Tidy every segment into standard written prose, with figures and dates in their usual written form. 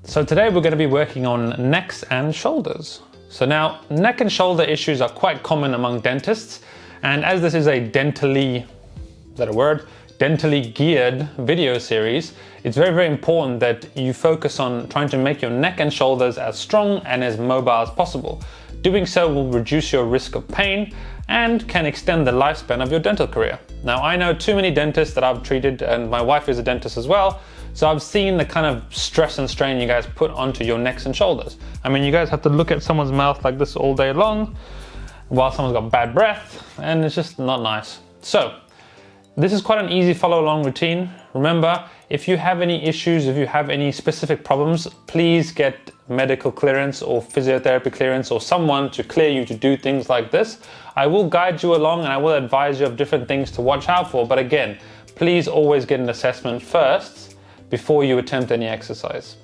So today we're going to be working on necks and shoulders. So now, neck and shoulder issues are quite common among dentists, and as this is a dentally, is that a word? Dentally geared video series, it's very, very important that you focus on trying to make your neck and shoulders as strong and as mobile as possible. Doing so will reduce your risk of pain and can extend the lifespan of your dental career. Now, I know too many dentists that I've treated, and my wife is a dentist as well, so I've seen the kind of stress and strain you guys put onto your necks and shoulders. I mean, you guys have to look at someone's mouth like this all day long while someone's got bad breath, and it's just not nice. So, this is quite an easy follow along routine. Remember, if you have any issues, if you have any specific problems, please get medical clearance or physiotherapy clearance or someone to clear you to do things like this. I will guide you along and I will advise you of different things to watch out for, but again, please always get an assessment first before you attempt any exercise.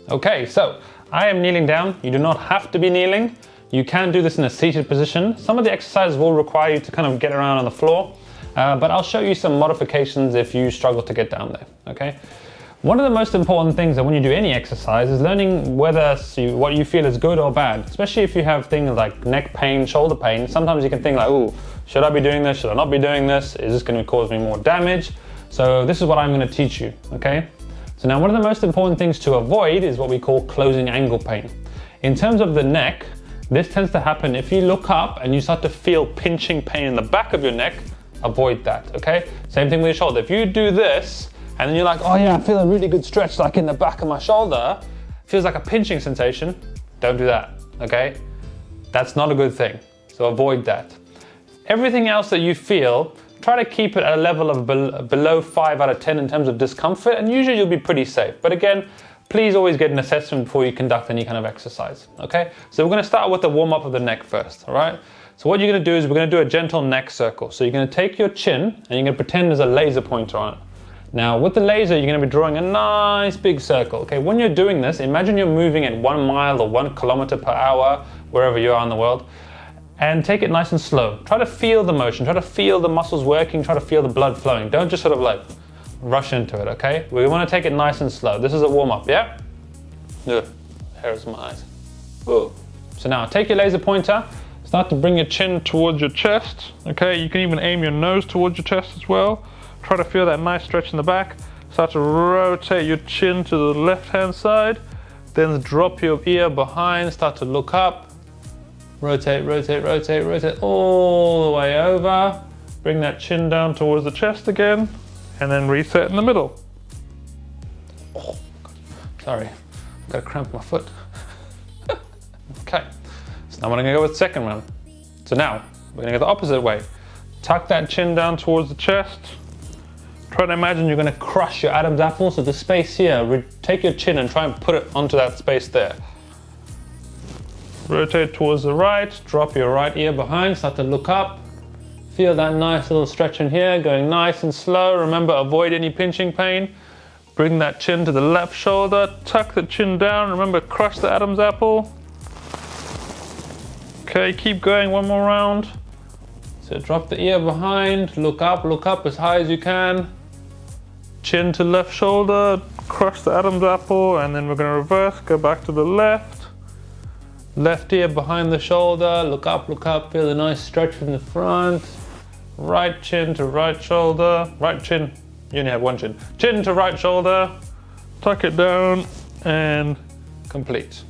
Okay, so I am kneeling down. You do not have to be kneeling. You can do this in a seated position. Some of the exercises will require you to kind of get around on the floor. But I'll show you some modifications if you struggle to get down there, okay? One of the most important things that when you do any exercise is learning whether what you feel is good or bad, especially if you have things like neck pain, shoulder pain. Sometimes you can think like, ooh, should I be doing this? Should I not be doing this? Is this going to cause me more damage? So this is what I'm going to teach you, okay? So now one of the most important things to avoid is what we call closing angle pain. In terms of the neck, this tends to happen if you look up and you start to feel pinching pain in the back of your neck. Avoid that, okay? Same thing with your shoulder. If you do this, and then you're like, oh yeah, I feel a really good stretch like in the back of my shoulder, feels like a pinching sensation, don't do that, okay? That's not a good thing, so avoid that. Everything else that you feel, try to keep it at a level of below 5 out of 10 in terms of discomfort, and usually you'll be pretty safe. But again, please always get an assessment before you conduct any kind of exercise, okay? So we're gonna start with the warm-up of the neck first, all right? So what you're going to do is we're going to do a gentle neck circle. So you're going to take your chin and you're going to pretend there's a laser pointer on it. Now with the laser, you're going to be drawing a nice big circle. Okay, when you're doing this, imagine you're moving at 1 mile or 1 kilometer per hour, wherever you are in the world, and take it nice and slow. Try to feel the motion, try to feel the muscles working, try to feel the blood flowing. Don't just sort of like rush into it, okay? We want to take it nice and slow. This is a warm up, yeah? Ugh, hairs in my eyes. Ooh. So now take your laser pointer. Start to bring your chin towards your chest, okay? You can even aim your nose towards your chest as well. Try to feel that nice stretch in the back. Start to rotate your chin to the left-hand side. Then drop your ear behind, start to look up. Rotate, rotate, rotate, rotate all the way over. Bring that chin down towards the chest again, and then reset in the middle. Oh, sorry, I've got a cramp in my foot. Okay. Now we're gonna go with the second one. So now, we're gonna go the opposite way. Tuck that chin down towards the chest. Try to imagine you're gonna crush your Adam's apple, so the space here, take your chin and try and put it onto that space there. Rotate towards the right, drop your right ear behind, start to look up. Feel that nice little stretch in here, going nice and slow. Remember, avoid any pinching pain. Bring that chin to the left shoulder, tuck the chin down. Remember, crush the Adam's apple. Okay, keep going, one more round. So drop the ear behind, look up as high as you can. Chin to left shoulder, crush the Adam's apple, and then we're gonna reverse, go back to the left. Left ear behind the shoulder, look up, feel a nice stretch from the front. Right chin to right shoulder, right chin, you only have one chin. Chin to right shoulder, tuck it down, and complete.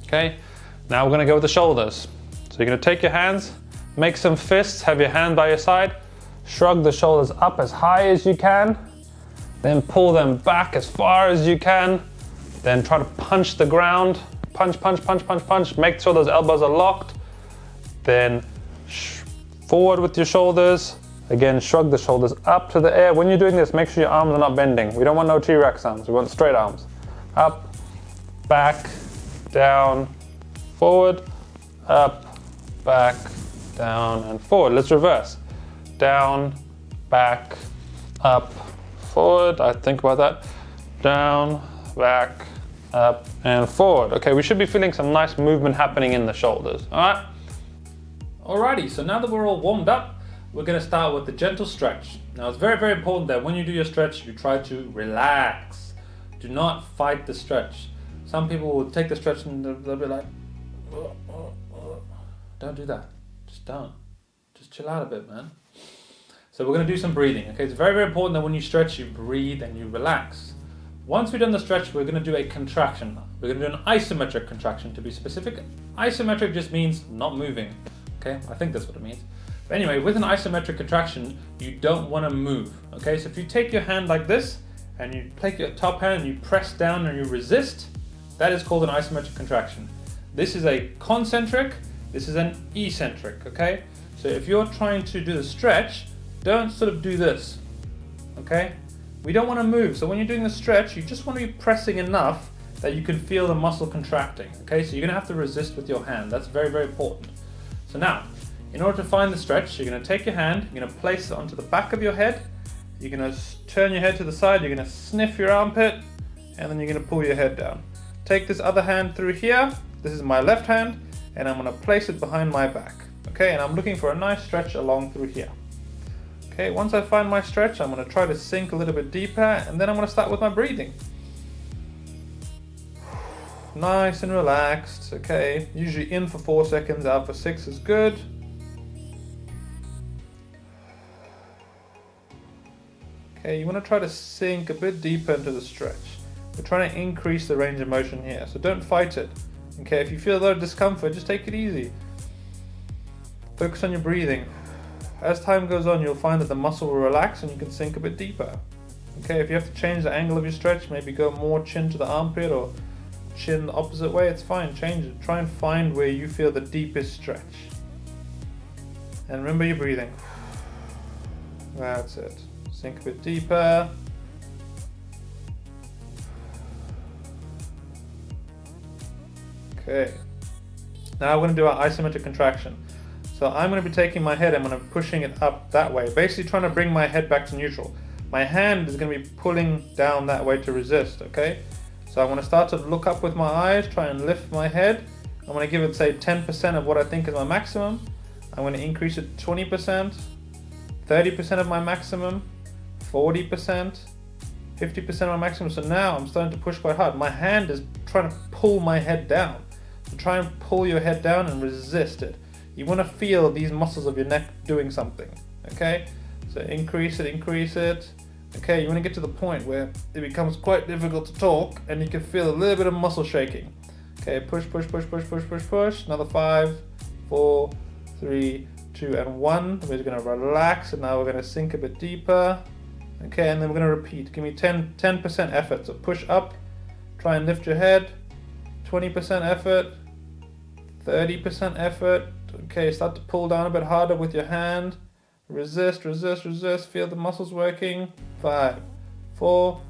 Okay, now we're going to go with the shoulders. So you're going to take your hands, make some fists, have your hand by your side, shrug the shoulders up as high as you can, then pull them back as far as you can, then try to punch the ground, punch, punch, punch, punch, punch, make sure those elbows are locked, then forward with your shoulders, again shrug the shoulders up to the air. When you're doing this, make sure your arms are not bending. We don't want no T-Rex arms, we want straight arms. Up, back, down, forward, up, back, down, and forward. Let's reverse. Down, back, up, forward. I think about that. Down, back, up, and forward. Okay, we should be feeling some nice movement happening in the shoulders, all right? Alrighty, so now that we're all warmed up, we're going to start with the gentle stretch. Now it's very, very important that when you do your stretch, you try to relax. Do not fight the stretch. Some people will take the stretch and they'll be like, don't do that. Just don't. Just chill out a bit, man. So we're going to do some breathing. Okay, it's very, very important that when you stretch, you breathe and you relax. Once we've done the stretch, we're going to do a contraction. We're going to do an isometric contraction to be specific. Isometric just means not moving. Okay, I think that's what it means. But anyway, with an isometric contraction, you don't want to move. Okay, so if you take your hand like this and you take your top hand and you press down and you resist, that is called an isometric contraction. This is a concentric, this is an eccentric. Okay, so if you're trying to do the stretch, don't sort of do this. Okay, we don't want to move. So when you're doing the stretch, you just want to be pressing enough that you can feel the muscle contracting. Okay, so you're going to have to resist with your hand. That's very, very important. So now, in order to find the stretch, you're going to take your hand, you're going to place it onto the back of your head, you're going to turn your head to the side, you're going to sniff your armpit, and then you're going to pull your head down. Take this other hand through here, this is my left hand, and I'm going to place it behind my back. Okay, and I'm looking for a nice stretch along through here. Okay, once I find my stretch, I'm going to try to sink a little bit deeper, and then I'm going to start with my breathing. Nice and relaxed. Okay, usually in for 4 seconds, out for 6 is good. Okay, you want to try to sink a bit deeper into the stretch. We're trying to increase the range of motion here, so don't fight it. Okay, if you feel a lot of discomfort, just take it easy. Focus on your breathing. As time goes on, you'll find that the muscle will relax and you can sink a bit deeper. Okay, if you have to change the angle of your stretch, maybe go more chin to the armpit or chin the opposite way, it's fine, change it. Try and find where you feel the deepest stretch. And remember your breathing. That's it. Sink a bit deeper. Okay. Now we're going to do our isometric contraction. So I'm going to be taking my head, I'm going to be pushing it up that way, basically trying to bring my head back to neutral. My hand is going to be pulling down that way to resist, okay? So I'm going to start to look up with my eyes, try and lift my head. I'm going to give it, say, 10% of what I think is my maximum. I'm going to increase it 20%, 30% of my maximum, 40%, 50% of my maximum. So now I'm starting to push quite hard. My hand is trying to pull my head down. So try and pull your head down and resist it. You want to feel these muscles of your neck doing something, okay? So increase it, increase it. Okay, you want to get to the point where it becomes quite difficult to talk and you can feel a little bit of muscle shaking. Okay, push, push, push, push, push, push, push. Another 5, 4, 3, 2, and 1. We're going to relax and now we're going to sink a bit deeper. Okay, and then we're going to repeat. Give me 10% effort. So push up, try and lift your head. 20% effort, 30% effort. Okay, start to pull down a bit harder with your hand. Resist, resist, resist. Feel the muscles working. 5, 4,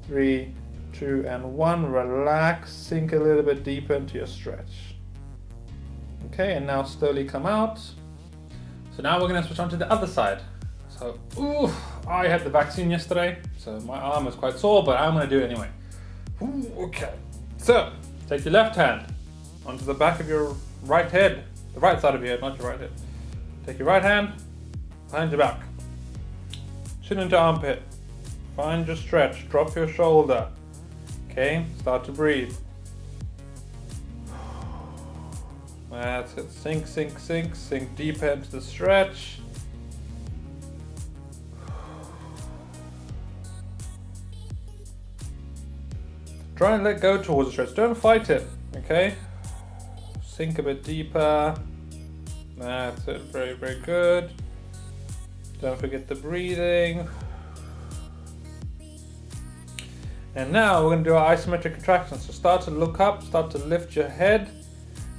3, 2, and 1. Relax. Sink a little bit deeper into your stretch. Okay, and now slowly come out. So now we're going to switch on to the other side. So, I had the vaccine yesterday, so my arm is quite sore, but I'm going to do it anyway. Okay. So, take your left hand onto the back of your right head. The right side of your head, not your right head. Take your right hand behind your back. Chin into armpit. Find your stretch. Drop your shoulder. Okay, start to breathe. That's it. Sink, sink, sink. Sink deeper into the stretch. Try and let go towards the stretch. Don't fight it. Okay? Sink a bit deeper. That's it. Very, very good. Don't forget the breathing. And now we're going to do our isometric contractions. So start to look up, start to lift your head,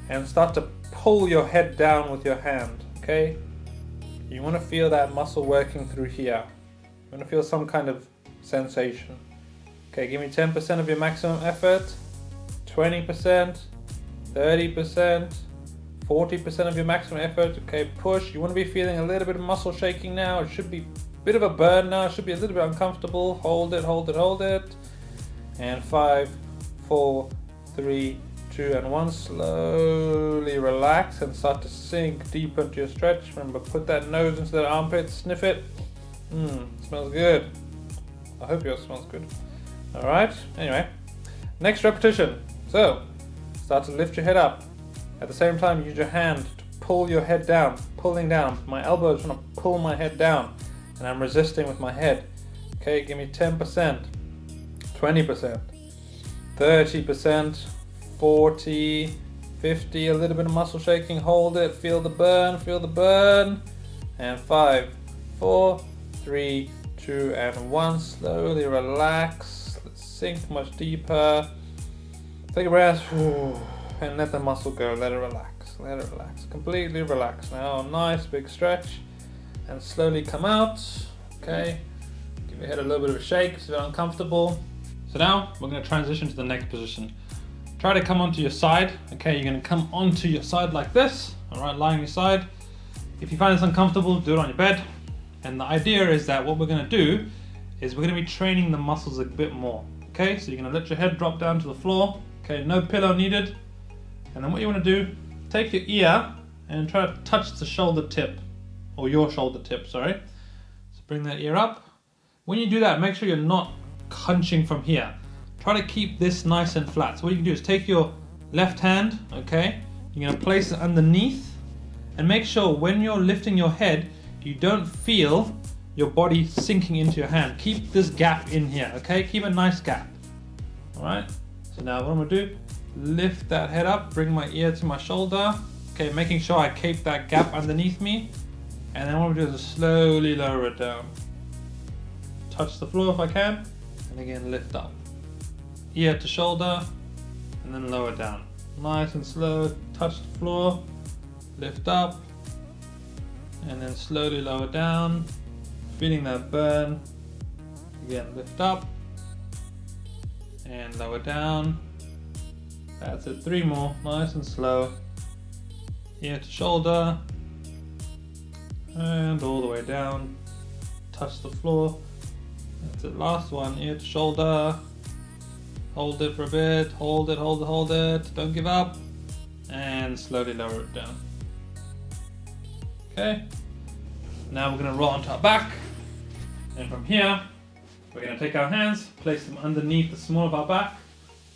and start to pull your head down with your hand. Okay? You want to feel that muscle working through here. You want to feel some kind of sensation. Okay, give me 10% of your maximum effort, 20%, 30%, 40% of your maximum effort. Okay, push. You want to be feeling a little bit of muscle shaking now. It should be a bit of a burn now. It should be a little bit uncomfortable. Hold it, hold it, hold it. And 5, 4, 3, 2, and 1. Slowly relax and start to sink deeper into your stretch. Remember, put that nose into that armpit, sniff it. Smells good. I hope yours smells good. Alright, anyway, next repetition. So, start to lift your head up. At the same time, use your hand to pull your head down, pulling down. My elbow is trying to pull my head down, and I'm resisting with my head. Okay, give me 10%, 20%, 30%, 40, 50, a little bit of muscle shaking, hold it, feel the burn, and 5, 4, 3, 2, and 1, slowly relax, let's sink much deeper, take a breath, and let the muscle go, let it relax, completely relax. Now, nice big stretch, and slowly come out, okay, give your head a little bit of a shake if you're uncomfortable. So now, we're going to transition to the neck position. Try to come onto your side, okay, you're going to come onto your side like this, alright, lying on your side. If you find this uncomfortable, do it on your bed. And the idea is that what we're going to do is we're going to be training the muscles a bit more, okay, so you're going to let your head drop down to the floor, okay, no pillow needed. And then what you want to do, take your ear and try to touch the shoulder tip, or your shoulder tip, sorry. So bring that ear up. When you do that, make sure you're not hunching from here. Try to keep this nice and flat. So what you can do is take your left hand, okay, you're going to place it underneath, and make sure when you're lifting your head, you don't feel your body sinking into your hand. Keep this gap in here, okay, keep a nice gap. Alright, so now what I'm going to do, lift that head up, bring my ear to my shoulder, okay, making sure I keep that gap underneath me, and then what I'm going to do is slowly lower it down. Touch the floor if I can, and again lift up. Ear to shoulder, and then lower down. Nice and slow, touch the floor, lift up, and then slowly lower down, feeling that burn. Again, lift up, and lower down. That's it, 3 more, nice and slow. Ear to shoulder, and all the way down, touch the floor. That's it, last one, ear to shoulder. Hold it for a bit, hold it, don't give up, and slowly lower it down. Okay, now we're going to roll onto our back, and from here, we're going to take our hands, place them underneath the small of our back,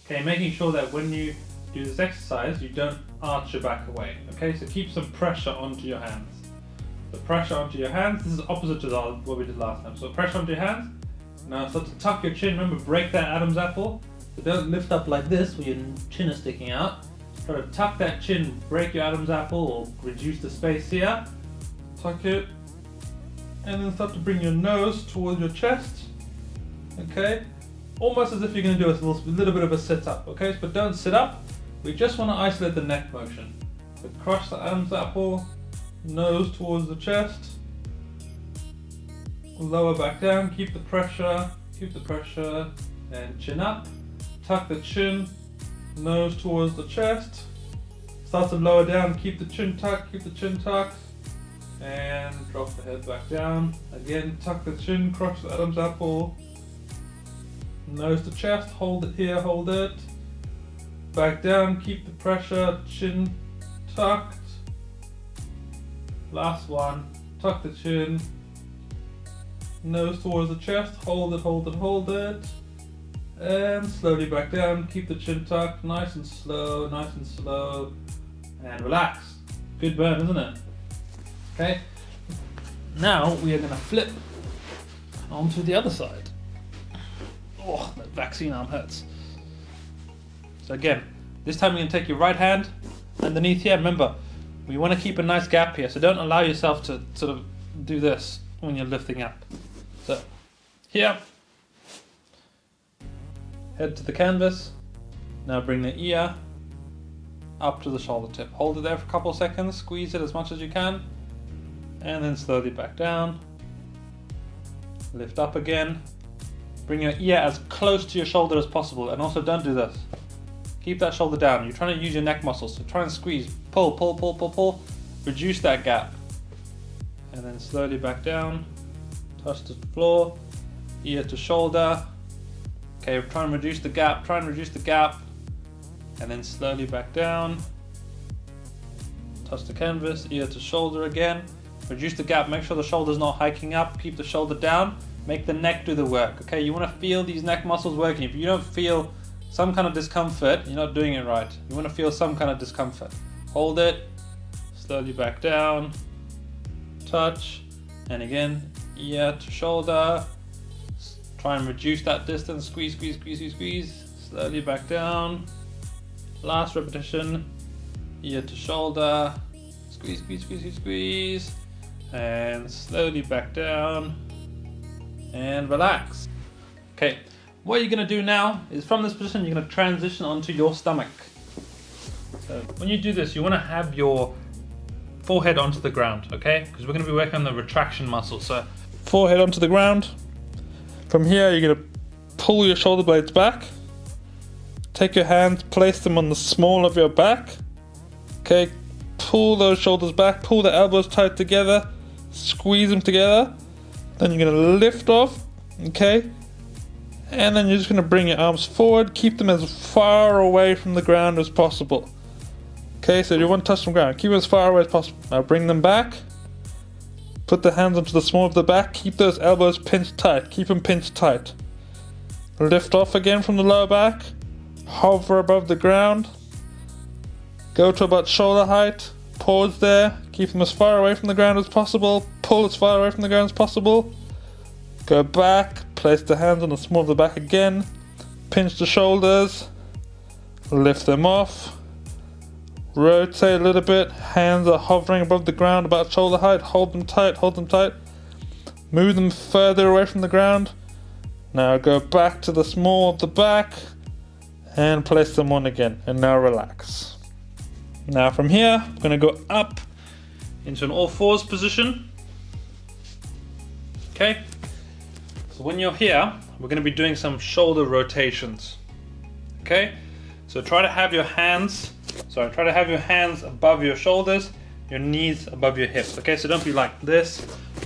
okay, making sure that when you do this exercise, you don't arch your back away, okay, so keep some pressure onto your hands. The pressure onto your hands, this is opposite to what we did last time, so pressure onto your hands. Now start to tuck your chin, remember break that Adam's apple. So don't lift up like this where your chin is sticking out. Try to tuck that chin, break your Adam's apple, or reduce the space here. Tuck it, and then start to bring your nose towards your chest. Okay, almost as if you're going to do a little bit of a sit up. Okay, but don't sit up. We just want to isolate the neck motion. So crush the Adam's apple, nose towards the chest. Lower back down, keep the pressure, and chin up. Tuck the chin, nose towards the chest. Start to lower down, keep the chin tucked, and drop the head back down. Again, tuck the chin, crush the Adam's apple, nose to chest, hold it here, hold it. Back down, keep the pressure, chin tucked. Last one, tuck the chin, nose towards the chest, hold it. And slowly back down, keep the chin tucked, nice and slow, and relax. Good burn, isn't it? Okay, now we are going to flip onto the other side. Oh, that vaccine arm hurts. So again, this time you're going to take your right hand underneath here. Remember, we want to keep a nice gap here, so don't allow yourself to sort of do this when you're lifting up. So here, head to the canvas. Now bring the ear up to the shoulder tip. Hold it there for a couple of seconds, squeeze it as much as you can, and then slowly back down. Lift up again. Bring your ear as close to your shoulder as possible, and also don't do this. Keep that shoulder down. You're trying to use your neck muscles, so try and squeeze. Pull. Reduce that gap. And then slowly back down. Touch the floor. Ear to shoulder. Okay, try and reduce the gap. and then slowly back down. Touch the canvas, ear to shoulder again. Reduce the gap, make sure the shoulder's not hiking up, keep the shoulder down, make the neck do the work, okay? You wanna feel these neck muscles working. If you don't feel some kind of discomfort, you're not doing it right. You wanna feel some kind of discomfort. Hold it, slowly back down, touch, and again, ear to shoulder. Try and reduce that distance, squeeze, squeeze, squeeze, squeeze, squeeze. Slowly back down. Last repetition, ear to shoulder. Squeeze, squeeze, squeeze, squeeze, squeeze. And slowly back down. And relax. Okay, what you're gonna do now is from this position, you're gonna transition onto your stomach. So when you do this, you wanna have your forehead onto the ground, okay? Because we're gonna be working on the retraction muscle. So forehead onto the ground. From here, you're gonna pull your shoulder blades back. Take your hands, place them on the small of your back. Okay, pull those shoulders back, pull the elbows tight together, squeeze them together. Then you're gonna lift off, okay? And then you're just gonna bring your arms forward, keep them as far away from the ground as possible. Okay, so you want to touch the ground, keep them as far away as possible. Now bring them back, put the hands onto the small of the back, keep those elbows pinched tight, keep them pinched tight. Lift off again from the lower back, hover above the ground, go to about shoulder height, pause there, keep them as far away from the ground as possible, pull as far away from the ground as possible, go back, place the hands on the small of the back again, pinch the shoulders, lift them off, rotate a little bit, hands are hovering above the ground about shoulder height, hold them tight, move them further away from the ground. Now go back to the small of the back and place them on again, and now relax. Now from here, I'm gonna go up into an all fours position. Okay, so when you're here, we're gonna be doing some shoulder rotations. Okay, so try to have your hands above your shoulders, your knees above your hips. Okay, so don't be like this,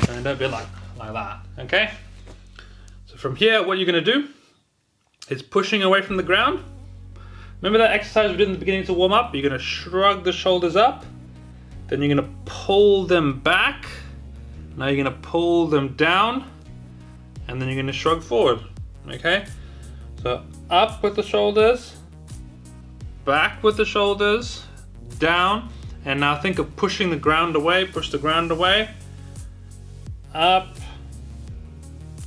and don't be like that, okay? So from here, what you're gonna do is pushing away from the ground. Remember that exercise we did in the beginning to warm up? You're gonna shrug the shoulders up, then you're gonna pull them back, now you're gonna pull them down, and then you're gonna shrug forward, okay? So up with the shoulders, back with the shoulders, down, and now think of pushing the ground away, push the ground away, up,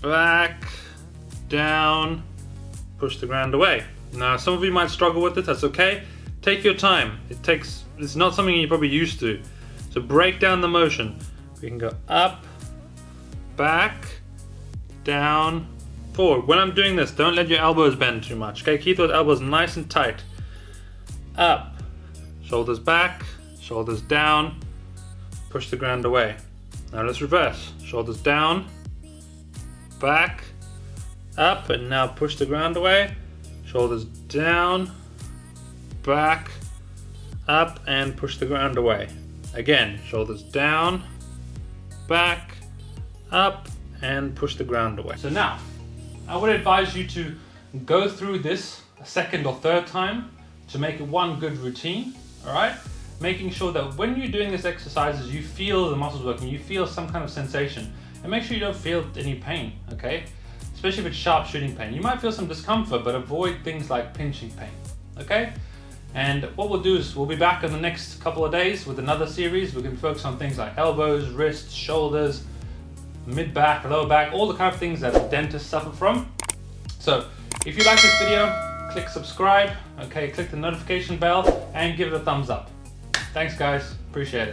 back, down, push the ground away. Now some of you might struggle with it, that's okay. Take your time. It's not something you're probably used to. So break down the motion. We can go up, back, down, forward. When I'm doing this, don't let your elbows bend too much, okay? Keep those elbows nice and tight. Up, shoulders back, shoulders down, push the ground away. Now let's reverse. Shoulders down, back, up, and now push the ground away. Shoulders down, back, up, and push the ground away. Again, shoulders down, back, up, and push the ground away. So now, I would advise you to go through this a second or third time to make it one good routine, all right? Making sure that when you're doing these exercises, you feel the muscles working, you feel some kind of sensation, and make sure you don't feel any pain, okay? Especially if it's sharp shooting pain. You might feel some discomfort, but avoid things like pinching pain, okay? And what we'll do is we'll be back in the next couple of days with another series. We can focus on things like elbows, wrists, shoulders, mid-back, lower back, all the kind of things that dentists suffer from. So if you like this video, click subscribe, okay? Click the notification bell and give it a thumbs up. Thanks guys, appreciate it.